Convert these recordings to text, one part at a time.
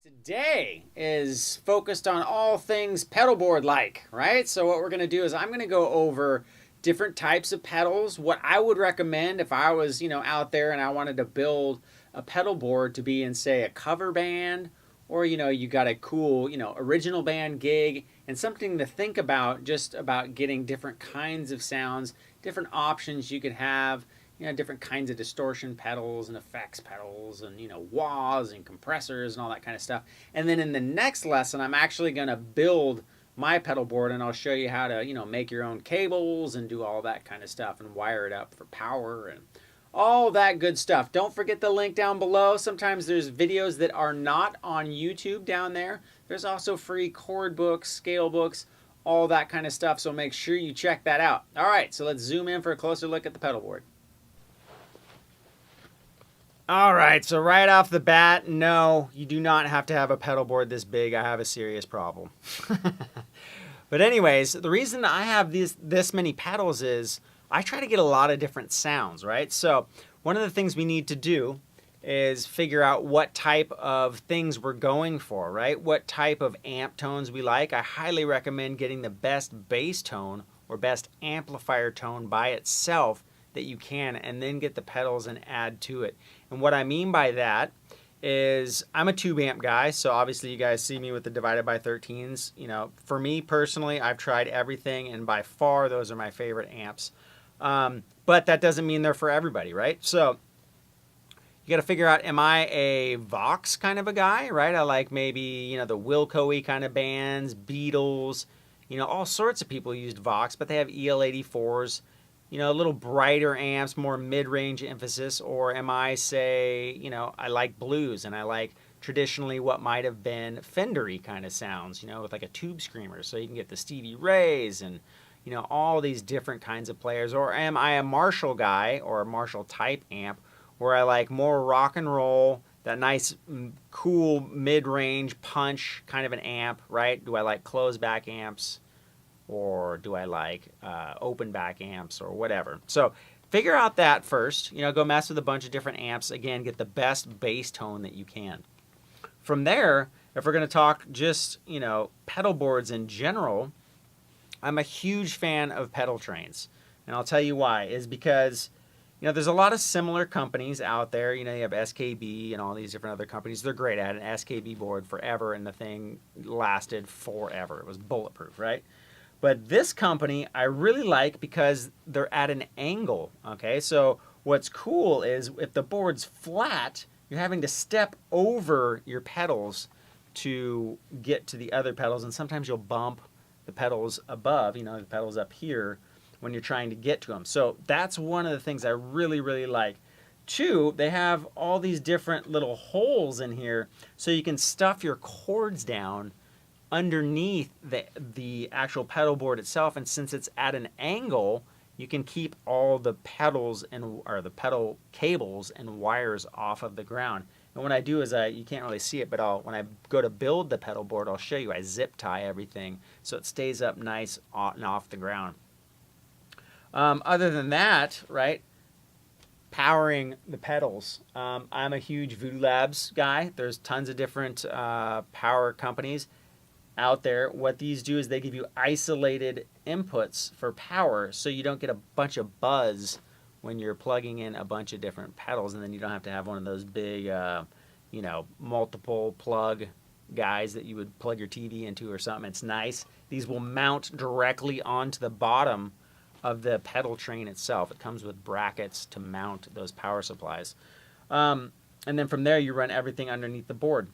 Today is focused on all things pedalboard like, right? So what we're going to do is I'm going to go over different types of pedals, what I would recommend if I was, out there and I wanted to build a pedal board to be in, say, a cover band, or you got a cool, original band gig, and something to think about, just about getting different kinds of sounds, different options you could have, different kinds of distortion pedals and effects pedals and, wahs and compressors and all that kind of stuff. And then in the next lesson, I'm actually going to build my pedal board, and I'll show you how to, make your own cables and do all that kind of stuff and wire it up for power and all that good stuff. Don't forget the link down below. Sometimes there's videos that are not on YouTube down there. There's also free chord books, scale books, all that kind of stuff. So make sure you check that out. All right, so let's zoom in for a closer look at the pedal board. All right, so right off the bat, no, you do not have to have a pedal board this big. I have a serious problem. But anyways, the reason I have this many pedals is I try to get a lot of different sounds, right? So one of the things we need to do is figure out what type of things we're going for, right? What type of amp tones we like. I highly recommend getting the best bass tone or best amplifier tone by itself that you can, and then get the pedals and add to it. And what I mean by that is I'm a tube amp guy, so obviously you guys see me with the divided by 13s. For me personally, I've tried everything, and by far those are my favorite amps. But that doesn't mean they're for everybody, right? So you got to figure out, am I a Vox kind of a guy, right? I like maybe, the Wilco-y kind of bands, Beatles, all sorts of people used Vox, but they have EL84s. A little brighter amps, more mid-range emphasis. Or am I, say, I like blues and I like traditionally what might have been Fender-y kind of sounds, with like a tube screamer. So you can get the Stevie Rays and, all these different kinds of players. Or am I a Marshall guy or a Marshall type amp where I like more rock and roll, that nice, cool mid-range punch kind of an amp, right? Do I like closed back amps? Or do I like open back amps or whatever? So figure out that first. Go mess with a bunch of different amps. Again, get the best bass tone that you can. From there, if we're going to talk just, pedal boards in general, I'm a huge fan of pedal trains. And I'll tell you why. Is because, there's a lot of similar companies out there. You have SKB and all these different other companies. They're great. I had an SKB board forever, and the thing lasted forever. It was bulletproof, right? But this company I really like because they're at an angle, okay? So what's cool is if the board's flat, you're having to step over your pedals to get to the other pedals, and sometimes you'll bump the pedals above, the pedals up here when you're trying to get to them. So that's one of the things I really, really like. Two, they have all these different little holes in here so you can stuff your cords down underneath the actual pedal board itself, and since it's at an angle, you can keep all the pedals or the pedal cables and wires off of the ground. And what I do is you can't really see it, but when I go to build the pedal board, I'll show you. I zip tie everything so it stays up nice and off the ground. Other than that, right? Powering the pedals. I'm a huge Voodoo Labs guy. There's tons of different power companies out there. What these do is they give you isolated inputs for power, so you don't get a bunch of buzz when you're plugging in a bunch of different pedals, and then you don't have to have one of those big multiple plug guys that you would plug your TV into or something. It's nice. These will mount directly onto the bottom of the pedal train itself. It comes with brackets to mount those power supplies, and then from there you run everything underneath the board.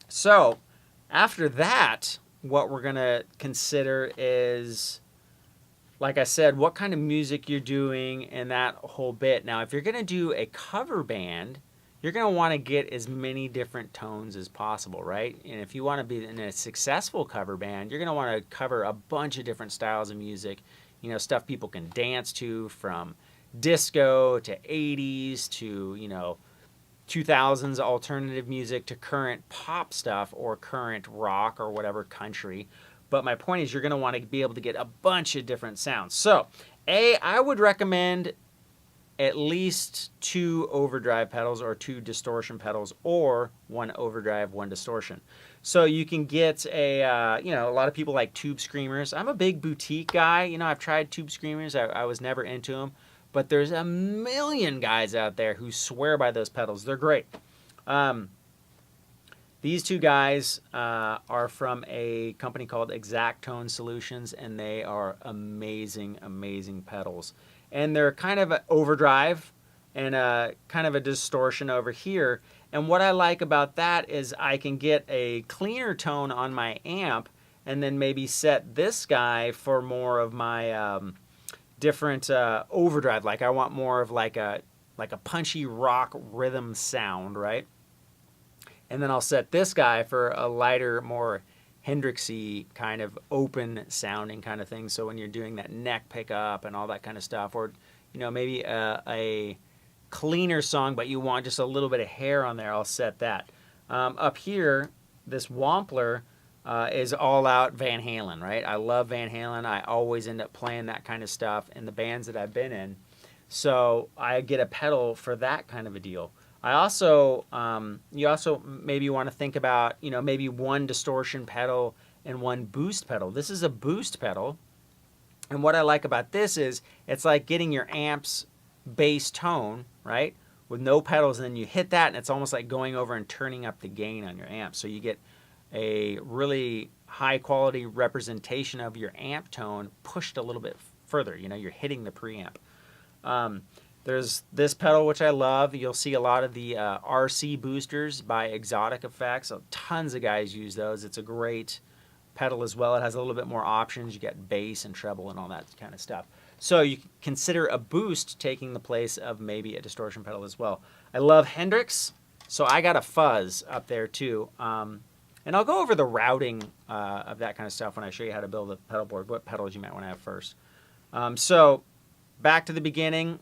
So after that, what we're going to consider is, like I said, what kind of music you're doing and that whole bit. Now, if you're going to do a cover band, you're going to want to get as many different tones as possible, right? And if you want to be in a successful cover band, you're going to want to cover a bunch of different styles of music, stuff people can dance to, from disco to 80s to, 2000s alternative music to current pop stuff or current rock or whatever country. But my point is, you're going to want to be able to get a bunch of different sounds. So, I would recommend at least 2 overdrive pedals or 2 distortion pedals, or 1 overdrive, 1 distortion. So you can get a, a lot of people like tube screamers. I'm a big boutique guy. I've tried tube screamers. I was never into them. But there's a million guys out there who swear by those pedals. They're great. These 2 guys are from a company called Exact Tone Solutions, and they are amazing, amazing pedals. And they're kind of an overdrive and kind of a distortion over here. And what I like about that is I can get a cleaner tone on my amp, and then maybe set this guy for more of my different overdrive. Like I want more of like a punchy rock rhythm sound, right? And then I'll set this guy for a lighter, more Hendrixy kind of open sounding kind of thing. So when you're doing that neck pickup and all that kind of stuff, or maybe a cleaner song, but you want just a little bit of hair on there, I'll set that. Up here, this Wampler is all out Van Halen, right? I love Van Halen. I always end up playing that kind of stuff in the bands that I've been in. So I get a pedal for that kind of a deal. I also, you also maybe want to think about, maybe 1 distortion pedal and 1 boost pedal. This is a boost pedal. And what I like about this is it's like getting your amp's bass tone, right, with no pedals, and then you hit that, and it's almost like going over and turning up the gain on your amp. So you get a really high quality representation of your amp tone pushed a little bit further. You're hitting the preamp. There's this pedal, which I love. You'll see a lot of the RC boosters by Exotic Effects. So tons of guys use those. It's a great pedal as well. It has a little bit more options. You get bass and treble and all that kind of stuff. So you consider a boost taking the place of maybe a distortion pedal as well. I love Hendrix, so I got a fuzz up there too. And I'll go over the routing of that kind of stuff when I show you how to build a pedal board, what pedals you might want to have first. So back to the beginning,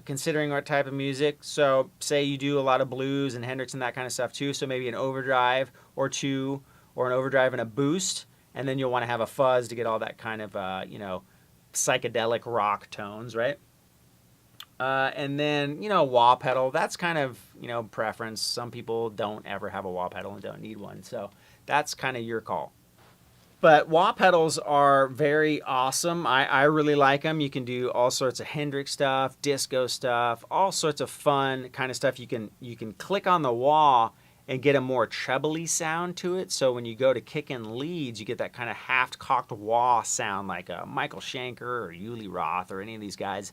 considering what type of music. So say you do a lot of blues and Hendrix and that kind of stuff too, so maybe an overdrive or 2, or an overdrive and a boost, and then you'll want to have a fuzz to get all that kind of, psychedelic rock tones, right? And then, wah pedal, that's kind of, preference. Some people don't ever have a wah pedal and don't need one, so that's kind of your call. But wah pedals are very awesome. I really like them. You can do all sorts of Hendrix stuff, disco stuff, all sorts of fun kind of stuff. You can click on the wah and get a more trebly sound to it. So when you go to kick in leads, you get that kind of half-cocked wah sound like a Michael Schenker or Uli Roth or any of these guys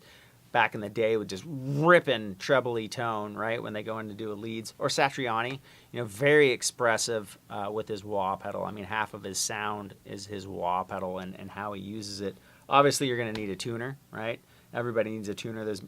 back in the day with just ripping trebly tone, right, when they go in to do a leads. Or Satriani, very expressive with his wah pedal. I mean, half of his sound is his wah pedal and how he uses it. Obviously, you're going to need a tuner, right? Everybody needs a tuner. There's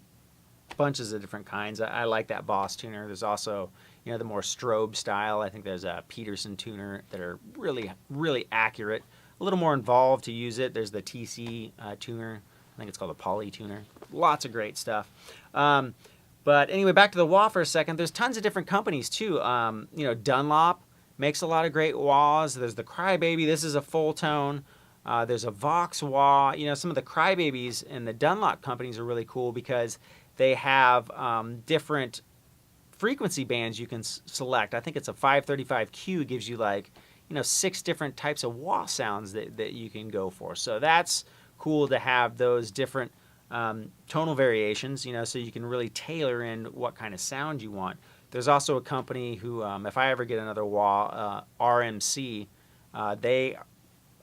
bunches of different kinds. I like that Boss tuner. There's also, the more strobe style. I think there's a Peterson tuner that are really, really accurate. A little more involved to use it. There's the TC tuner. I think it's called a Poly tuner. Lots of great stuff. But anyway, back to the wah for a second. There's tons of different companies too. Dunlop makes a lot of great wahs. There's the Crybaby. This is a full tone. There's a Vox wah. Some of the Crybabies and the Dunlop companies are really cool because they have different frequency bands you can select. I think it's a 535Q gives you 6 different types of wah sounds that you can go for. So that's cool to have those different tonal variations, so you can really tailor in what kind of sound you want. There's also a company who, if I ever get another wah, RMC, they,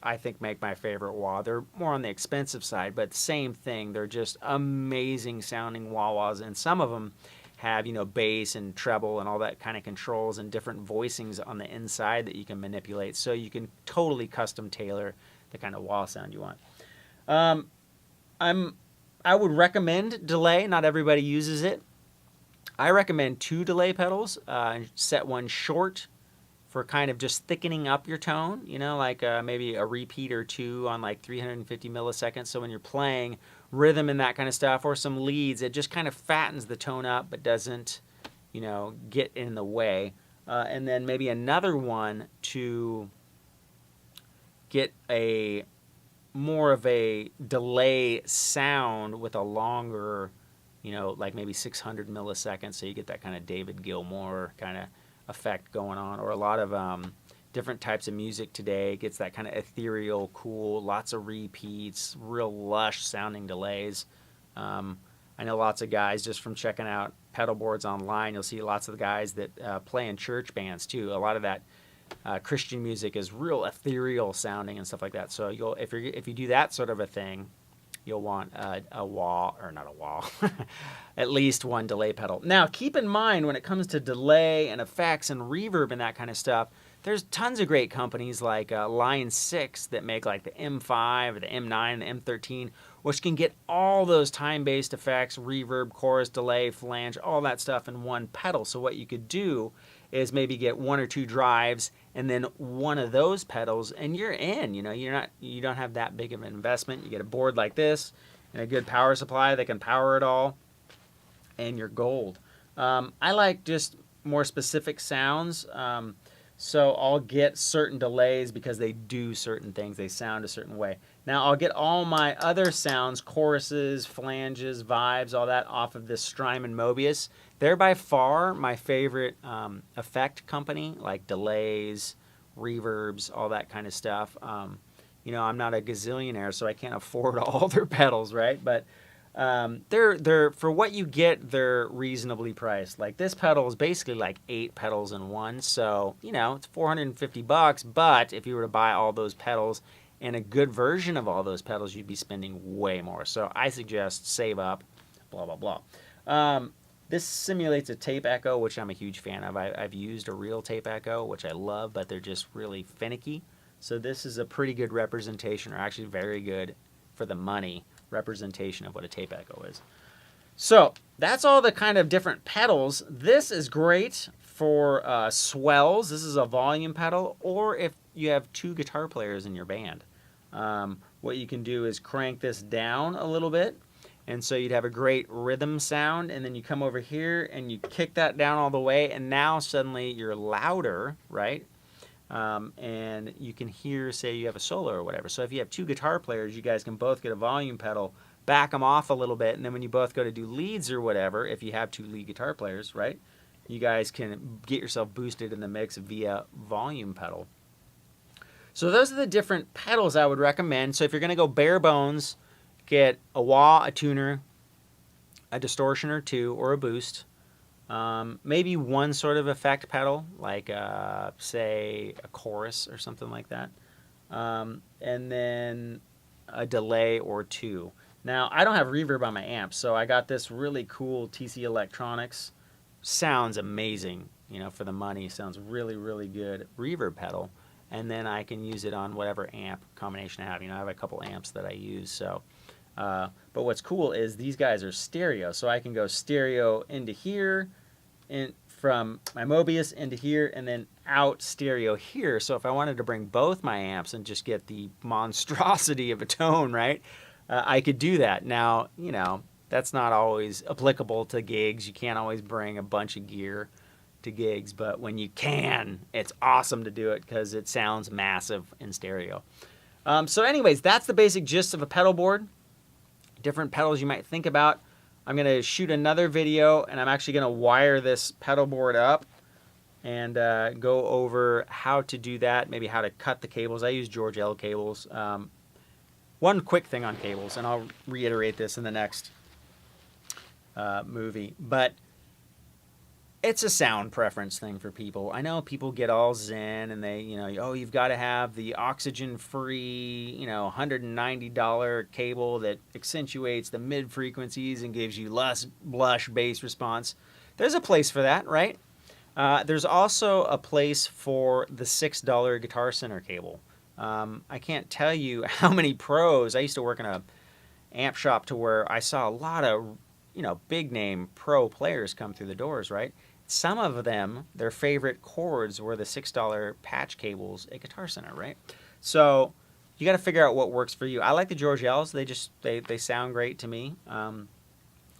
I think, make my favorite wah. They're more on the expensive side, but same thing. They're just amazing sounding wah-wahs, and some of them have, bass and treble and all that kind of controls and different voicings on the inside that you can manipulate, so you can totally custom tailor the kind of wah sound you want. I would recommend delay. Not everybody uses it. I recommend 2 delay pedals. Set one short for kind of just thickening up your tone, maybe a repeat or 2 on 350 milliseconds. So when you're playing rhythm and that kind of stuff, or some leads, it just kind of fattens the tone up but doesn't, get in the way. And then maybe another one to get more of a delay sound with a longer like maybe 600 milliseconds, so you get that kind of David Gilmour kind of effect going on. Or a lot of different types of music today gets that kind of ethereal, cool, lots of repeats, real lush sounding delays. I know lots of guys, just from checking out pedal boards online, you'll see lots of the guys that play in church bands too. A lot of that Christian music is real ethereal sounding and stuff like that. So if you do that sort of a thing, you'll want a wah, or not a wah, at least one delay pedal. Now, keep in mind when it comes to delay and effects and reverb and that kind of stuff, there's tons of great companies like Line 6 that make like the M5 or the M9 and the M13, which can get all those time-based effects, reverb, chorus, delay, flange, all that stuff in one pedal. So what you could do is maybe get one or two drives and then one of those pedals, and you're in. You don't have that big of an investment. You get a board like this and a good power supply that can power it all, and you're gold. I like just more specific sounds. So I'll get certain delays because they do certain things. They sound a certain way. Now I'll get all my other sounds, choruses, flanges, vibes, all that off of this Strymon Mobius. They're by far my favorite effect company, like delays, reverbs, all that kind of stuff. I'm not a gazillionaire, so I can't afford all their pedals, right? But they're for what you get, they're reasonably priced. Like this pedal is basically like 8 pedals in one, so it's $450. But if you were to buy all those pedals and a good version of all those pedals, you'd be spending way more. So I suggest save up, blah blah blah. This simulates a tape echo, which I'm a huge fan of. I've used a real tape echo, which I love, but they're just really finicky. So this is a pretty good representation, or actually very good for the money representation of what a tape echo is. So that's all the kind of different pedals. This is great for swells. This is a volume pedal, or if you have 2 guitar players in your band. What you can do is crank this down a little bit, and so you'd have a great rhythm sound, and then you come over here and you kick that down all the way, and now suddenly you're louder, right? And you can hear, say you have a solo or whatever. So if you have 2 guitar players, you guys can both get a volume pedal, back them off a little bit, and then when you both go to do leads or whatever, if you have 2 lead guitar players, right, you guys can get yourself boosted in the mix via volume pedal. So those are the different pedals I would recommend. So if you're going to go bare bones, get a wah, a tuner, a distortion or 2, or a boost. Maybe one sort of effect pedal, like say a chorus or something like that, and then a delay or 2. Now I don't have reverb on my amp, so I got this really cool TC Electronics. Sounds amazing, for the money. Sounds really, really good reverb pedal, and then I can use it on whatever amp combination I have. I have a couple amps that I use, so. But what's cool is these guys are stereo, so I can go stereo into here, from my Mobius into here, and then out stereo here. So if I wanted to bring both my amps and just get the monstrosity of a tone, right, I could do that. Now, that's not always applicable to gigs. You can't always bring a bunch of gear to gigs, but when you can, it's awesome to do it because it sounds massive in stereo. So anyways, that's the basic gist of a pedal board. Different pedals you might think about. I'm going to shoot another video, and I'm actually going to wire this pedal board up and go over how to do that, maybe how to cut the cables. I use George L cables. One quick thing on cables, and I'll reiterate this in the next movie, but it's a sound preference thing for people. I know people get all zen and they, you've got to have the oxygen-free, $190 cable that accentuates the mid-frequencies and gives you less lush bass response. There's a place for that, right? There's also a place for the $6 Guitar Center cable. I can't tell you how many pros. I used to work in a amp shop to where I saw a lot of, big-name pro players come through the doors, right? Some of them, their favorite chords were the $6 patch cables at Guitar Center, right? So you got to figure out what works for you. I like the George L's. They sound great to me.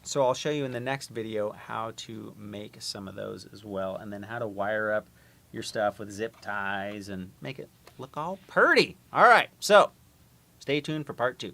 So I'll show you in the next video how to make some of those as well, and then how to wire up your stuff with zip ties and make it look all purty. All right, so stay tuned for part 2.